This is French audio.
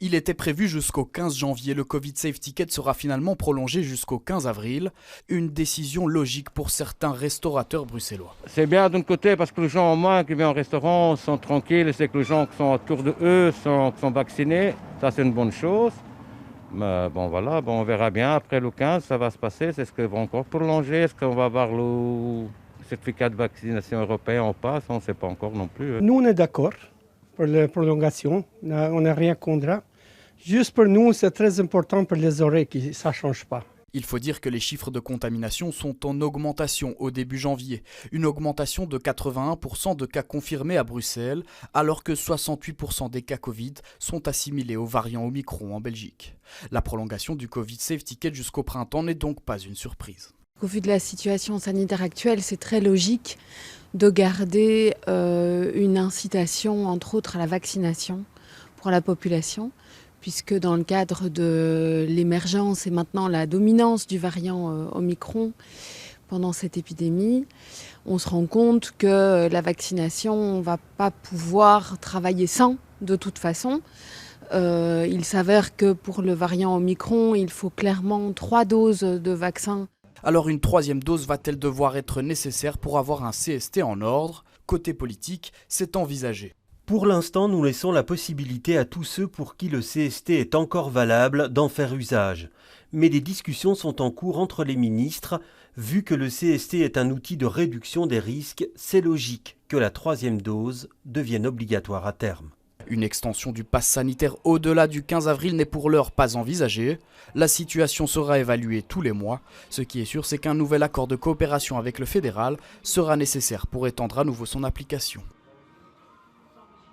Il était prévu jusqu'au 15 janvier, le Covid Safe Ticket sera finalement prolongé jusqu'au 15 avril. Une décision logique pour certains restaurateurs bruxellois. C'est bien d'un côté parce que les gens au moins qui viennent au restaurant sont tranquilles, c'est que les gens qui sont autour de eux sont vaccinés, ça c'est une bonne chose. Mais bon voilà, on verra bien après le 15, ça va se passer, c'est ce qu'ils vont encore prolonger, est-ce qu'on va avoir le certificat de vaccination européen ou pas, ça on ne sait pas encore non plus. Nous on est d'accord pour la prolongation, on n'a rien contre. Juste pour nous, c'est très important pour les oreilles que ça ne change pas. Il faut dire que les chiffres de contamination sont en augmentation au début janvier. Une augmentation de 81% de cas confirmés à Bruxelles, alors que 68% des cas Covid sont assimilés au variant Omicron en Belgique. La prolongation du Covid Safe Ticket jusqu'au printemps n'est donc pas une surprise. Au vu de la situation sanitaire actuelle, c'est très logique de garder une incitation, entre autres, à la vaccination pour la population, puisque dans le cadre de l'émergence et maintenant la dominance du variant Omicron pendant cette épidémie, on se rend compte que la vaccination, on ne va pas pouvoir travailler sans, de toute façon. Il s'avère que pour le variant Omicron, il faut clairement 3 doses de vaccin. Alors une troisième dose va-t-elle devoir être nécessaire pour avoir un CST en ordre? Côté politique, c'est envisagé. Pour l'instant, nous laissons la possibilité à tous ceux pour qui le CST est encore valable d'en faire usage. Mais des discussions sont en cours entre les ministres. Vu que le CST est un outil de réduction des risques, c'est logique que la troisième dose devienne obligatoire à terme. Une extension du pass sanitaire au-delà du 15 avril n'est pour l'heure pas envisagée. La situation sera évaluée tous les mois. Ce qui est sûr, c'est qu'un nouvel accord de coopération avec le fédéral sera nécessaire pour étendre à nouveau son application.